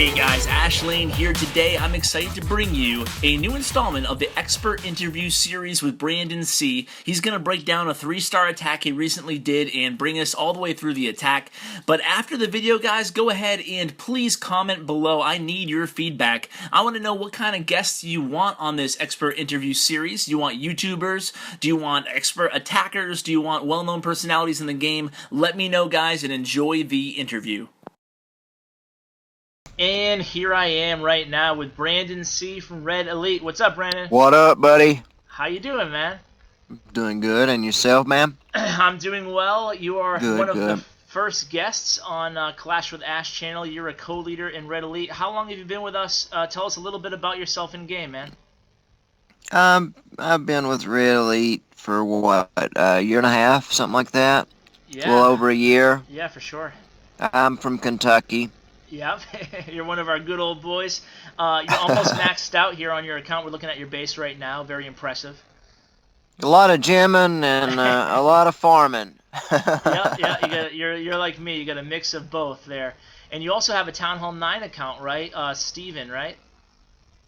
Hey guys, Ash Lane here. Today I'm excited to bring you a new installment of the expert interview series with BrandonC. He's going to break down a 3-star attack he recently did and bring us all the way through the attack. But after the video, guys, go ahead and please comment below. I need your feedback. I want to know what kind of guests you want on this expert interview series. Do you want YouTubers? Do you want expert attackers? Do you want well-known personalities in the game? Let me know, guys, and enjoy the interview. And here I am right now with BrandonC from Red Elite. What's up, Brandon? What up, buddy? How you doing, man? Doing good, and yourself, man? I'm doing well. You are one of good. the first guests on Clash with Ash channel. You're a co-leader in Red Elite. How long have you been with us? Tell us a little bit about yourself in game, man. I've been with Red Elite for what, a year and a half, something like that? Yeah. A little over a year. Yeah, for sure. I'm from Kentucky. Yep, you're one of our good old boys. You're almost maxed out here on your account. We're looking at your base right now. Very impressive. A lot of gymming and a lot of farming. Yeah. You're like me. You got a mix of both there, and you also have a Town Hall 9 account, right? Steven, right?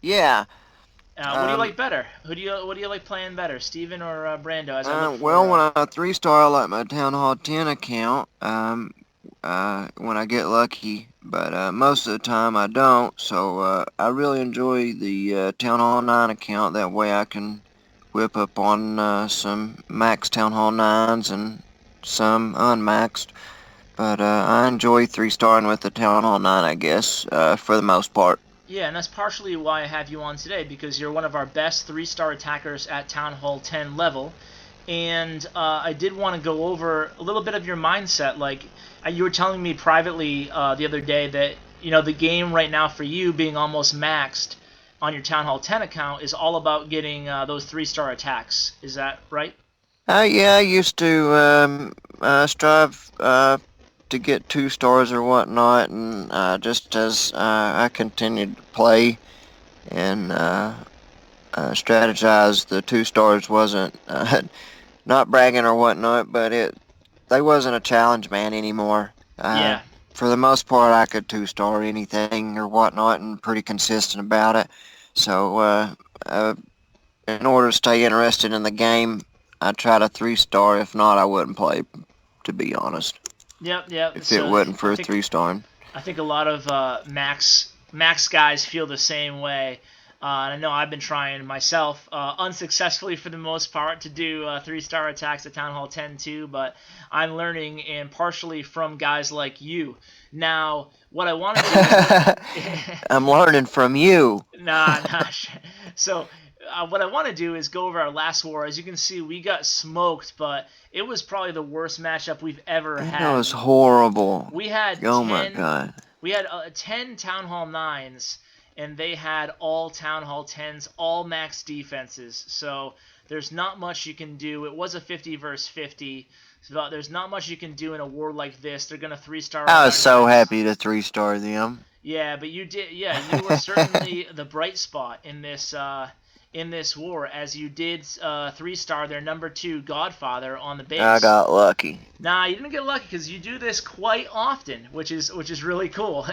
Yeah. What do you like better? What do you like playing better, Steven or Brando? Well, when I 3-star, I like my Town Hall 10 account. When I get lucky, but most of the time I don't, so I really enjoy the Town Hall 9 account. That way I can whip up on some max Town Hall 9s and some unmaxed, but I enjoy 3-starring with the Town Hall 9, I guess, for the most part. Yeah, and that's partially why I have you on today, because you're one of our best 3-star attackers at Town Hall 10 level. And I did want to go over a little bit of your mindset. Like, you were telling me privately the other day that, you know, the game right now for you being almost maxed on your Town Hall 10 account is all about getting those 3-star attacks. Is that right? Yeah, I used to strive to get 2 stars or whatnot, and just as I continued to play and strategize, the 2 stars wasn't not bragging or whatnot, but they wasn't a challenge, man, anymore. Yeah. For the most part, I could 2-star anything or whatnot, and pretty consistent about it. So, in order to stay interested in the game, I try to 3-star. If not, I wouldn't play, to be honest. Yep. If it wasn't for 3-starring. I think a lot of max guys feel the same way. And I know I've been trying myself, unsuccessfully for the most part, to do 3-star attacks at Town Hall 10 too, but I'm learning, and partially from guys like you. Now, what I want to do... I'm learning from you. Nah. So, what I want to do is go over our last war. As you can see, we got smoked, but it was probably the worst matchup we've ever had. That was horrible. We had my God. We had 10 Town Hall 9s, and they had all Town Hall 10s, all max defenses. So there's not much you can do. It was a 50 versus 50. So there's not much you can do in a war like this. They're going to 3-star. I was so happy to 3-star them. Yeah, but you did. Yeah, you were certainly the bright spot in this war, as you did 3-star their number 2 Godfather on the base. I got lucky. Nah, you didn't get lucky, because you do this quite often, which is really cool.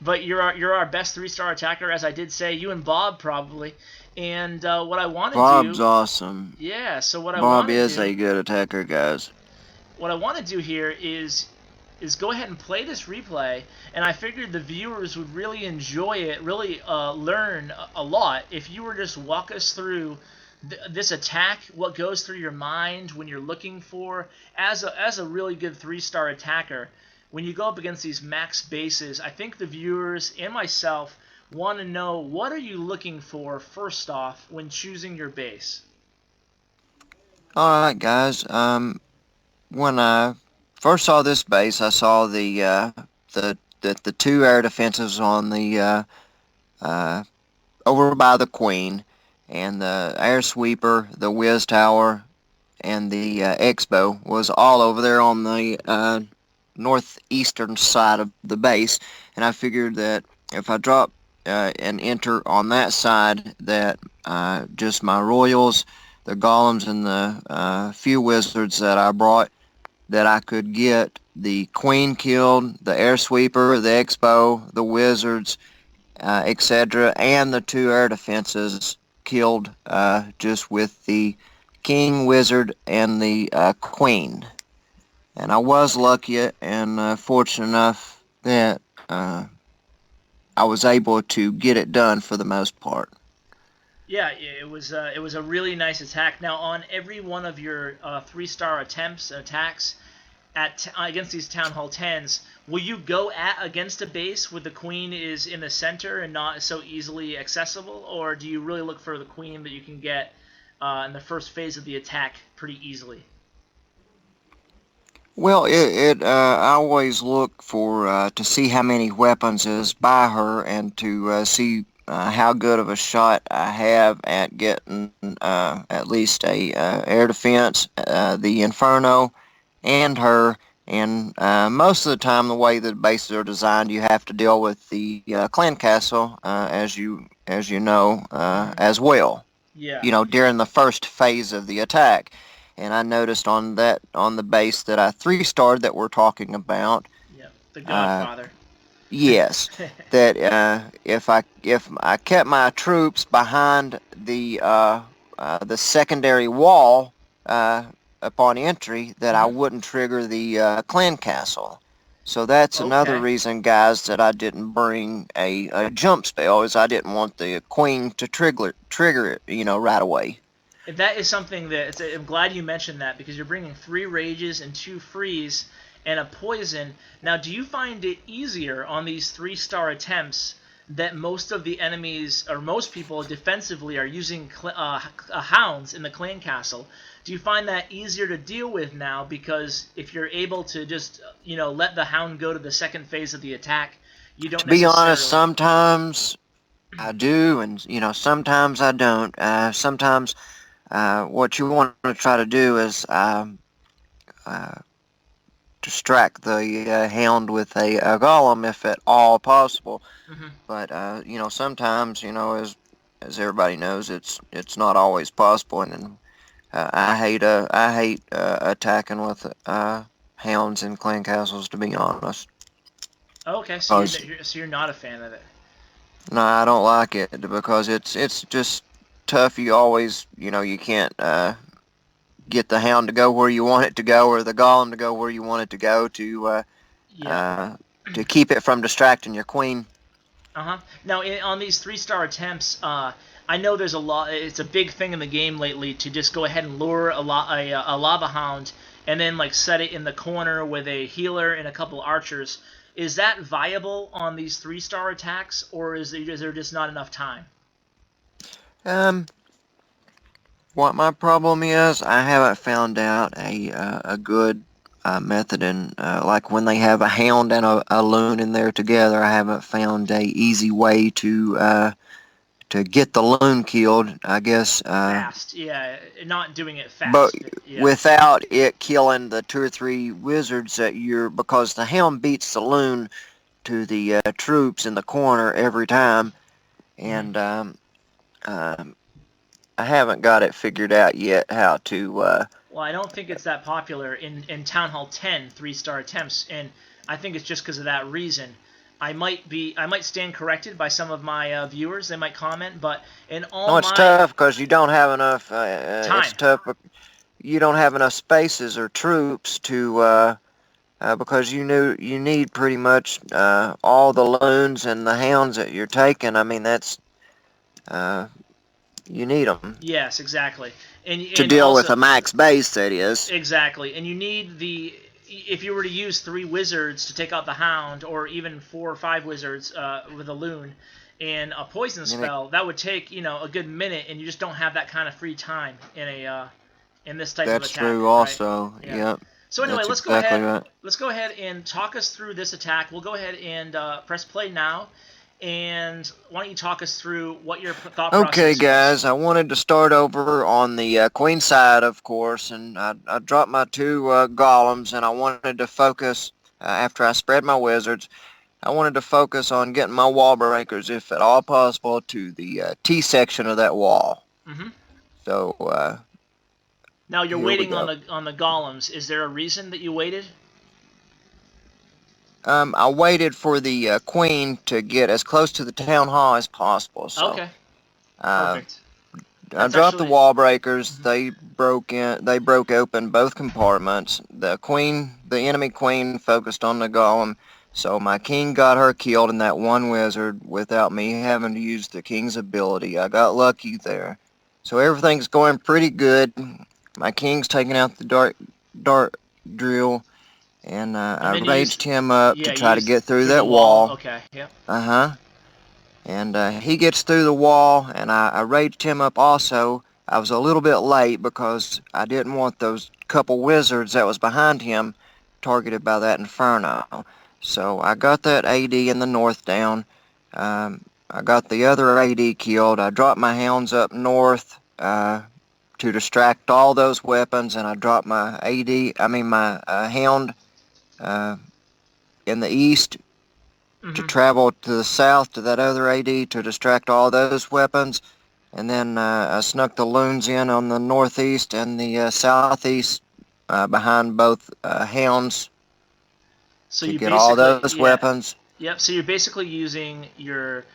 But you're our best 3-star attacker, as I did say. You and Bob probably. And what I want to do... Bob's awesome. Yeah. So what I Bob want to is do, a good attacker, guys. What I want to do here is go ahead and play this replay, and I figured the viewers would really enjoy it, really learn a lot if you were just walk us through this attack, what goes through your mind when you're looking for, as a really good 3-star attacker, when you go up against these max bases. I think the viewers and myself want to know, what are you looking for first off when choosing your base? Alright, guys. When I first saw this base, I saw the 2 air defenses on the over by the Queen, and the air sweeper, the Whiz Tower, and the Expo was all over there on the northeastern side of the base. And I figured that if I drop and enter on that side, that just my royals, the golems, and the few wizards that I brought, that I could get the queen killed, the air sweeper, the expo, the wizards, etc., and the 2 air defenses killed just with the king, wizard, and the queen. And I was lucky and fortunate enough that I was able to get it done for the most part. Yeah, it was a really nice attack. Now, on every one of your 3-star attacks against these Town Hall 10s, will you go against a base where the queen is in the center and not so easily accessible, or do you really look for the queen that you can get in the first phase of the attack pretty easily? Well, I always look for to see how many weapons is by her and to see how good of a shot I have at getting at least a air defense, the Inferno, and her. And most of the time, the way the bases are designed, you have to deal with the clan castle, as you know, as well. Yeah. You know, during the first phase of the attack. And I noticed on the base that I 3-starred that we're talking about. Yeah. The Godfather. Yes, that if I kept my troops behind the secondary wall upon entry, that I wouldn't trigger the clan castle. So that's another Okay. reason, guys, that I didn't bring a jump spell, is I didn't want the queen to trigger it, right away. That is something that I'm glad you mentioned that, because you're bringing 3 rages and 2 freeze and a poison. Now, do you find it easier on these 3-star attempts that most of the enemies, or most people defensively, are using hounds in the clan castle? Do you find that easier to deal with now, because if you're able to just let the hound go to the second phase of the attack, you don't To be necessarily... honest, sometimes I do, and sometimes I don't. Sometimes what you want to try to do is uh, distract the hound with a golem if at all possible. But sometimes as everybody knows, it's not always possible, and I hate attacking with hounds in clan castles, to be honest. Okay, so Because you're not a fan of it. no, I don't like it because it's just tough. You always you can't get the hound to go where you want it to go, or the golem to go where you want it to go, Yeah. to keep it from distracting your queen. Uh-huh. Now, on these 3-star attempts, I know there's a lot. It's a big thing in the game lately to just go ahead and lure a lava hound and then set it in the corner with a healer and a couple archers. Is that viable on these 3-star attacks, or is there just not enough time? Um, what my problem is, I haven't found out a good method in like when they have a hound and a loon in there together. I haven't found a easy way to get the loon killed, I guess. Fast, yeah, not doing it But fast, yeah. without it killing the 2 or 3 wizards because the hound beats the loon to the troops in the corner every time, and um, I haven't got it figured out yet how to. Well, I don't think it's that popular in Town Hall 10 3-star attempts, and I think it's just because of that reason. I might stand corrected by some of my viewers. They might comment, but in all No, it's my tough because you don't have enough. time, It's tough. You don't have enough spaces or troops to. Because you need pretty much all the loons and the hounds that you're taking. I mean, that's you need them yes, exactly, to and deal with also a max base. That is. exactly, and you need if you were to use 3 wizards to take out the hound, or even 4 or 5 wizards with a loon and a poison spell, that would take a good minute, and you just don't have that kind of free time in this type of That's attack, true. right? Also, Yeah. yep. So anyway, That's exactly right. let's go ahead and talk us through this attack. We'll go ahead and press play now, and why don't you talk us through what your thought Okay, process was? guys, I wanted to start over on the queen side, of course, and I dropped my 2 golems, and I wanted to focus, after I spread my wizards, I wanted to focus on getting my wall breakers, if at all possible, to the T section of that wall. Mm-hmm. So, Now you're here we waiting go. on the golems. Is there a reason that you waited? I waited for the queen to get as close to the town hall as possible. So Okay, uh, perfect. I That's dropped the actually. wall breakers. Mhm. They broke in. They broke open both compartments. The enemy queen, focused on the golem. So my king got her killed in that one wizard without me having to use the king's ability. I got lucky there. So everything's going pretty good. My king's taking out the dark drill, and And I then you raged use. him up to Yeah, you try to use get through through the that wall. wall. Okay. Yep. Uh-huh. And he gets through the wall, and I raged him up also. I was a little bit late because I didn't want those couple wizards that was behind him targeted by that inferno. So I got that AD in the north down. I got the other AD killed. I dropped my hounds up north to distract all those weapons, and I dropped my my hound uh, in the east to Mm-hmm. travel to the south to that other AD to distract all those weapons. And then I snuck the loons in on the northeast and the southeast behind both hounds So to you get all basically, those yeah, weapons. yep. So you're basically using your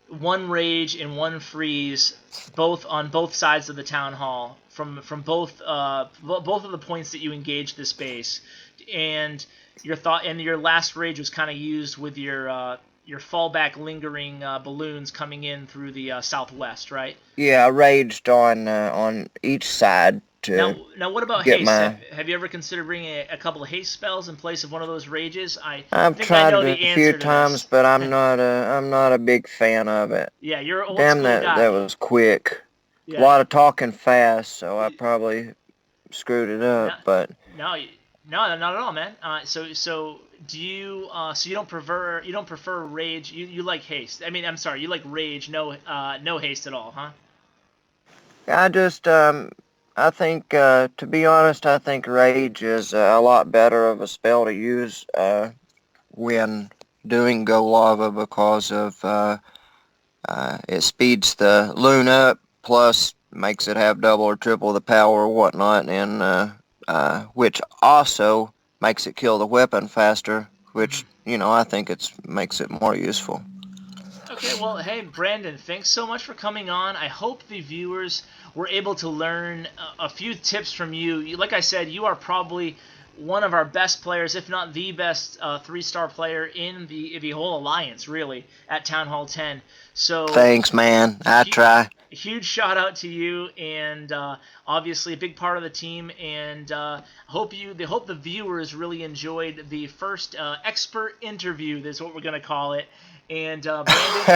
one rage and one freeze, both on both sides of the town hall from both both of the points that you engage this base, and your last rage was kind of used with your fallback lingering balloons coming in through the southwest, right? Yeah, I raged on each side to Now, what about get haste? my. Have you ever considered bringing a couple of haste spells in place of one of those rages? I I've think I tried know it the a few answer to times, this. but I'm not a big fan of it. Yeah, you're an old Damn, school that guy. was quick. A Yeah. lot of talking fast, so I probably screwed it No, up. But no, no, not at all, man. So do you? So you don't prefer rage? You like haste? I mean, I'm sorry, you like rage? No, no haste at all, huh? I just, I think, to be honest, I think Rage is a lot better of a spell to use when doing GoLava because of it speeds the loon up, plus makes it have double or triple the power or whatnot, and which also makes it kill the weapon faster, Hmm. which, I think it makes it more useful. Okay, well, hey, Brandon, thanks so much for coming on. I hope the viewers were able to learn a few tips from you. Like I said, you are probably one of our best players, if not the best 3-star player in the whole alliance, really, at Town Hall 10. So, Thanks, man. I hu- try. huge shout out to you, and obviously a big part of the team. And hope the viewers really enjoyed the first expert interview. That's what we're gonna call it. And Brandon,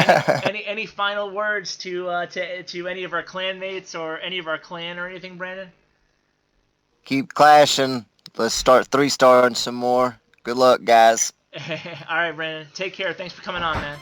any final words to any of our clanmates or any of our clan or anything, Brandon? Keep clashing. Let's start 3-starring some more. Good luck, guys. All right, Brandon. Take care. Thanks for coming on, man.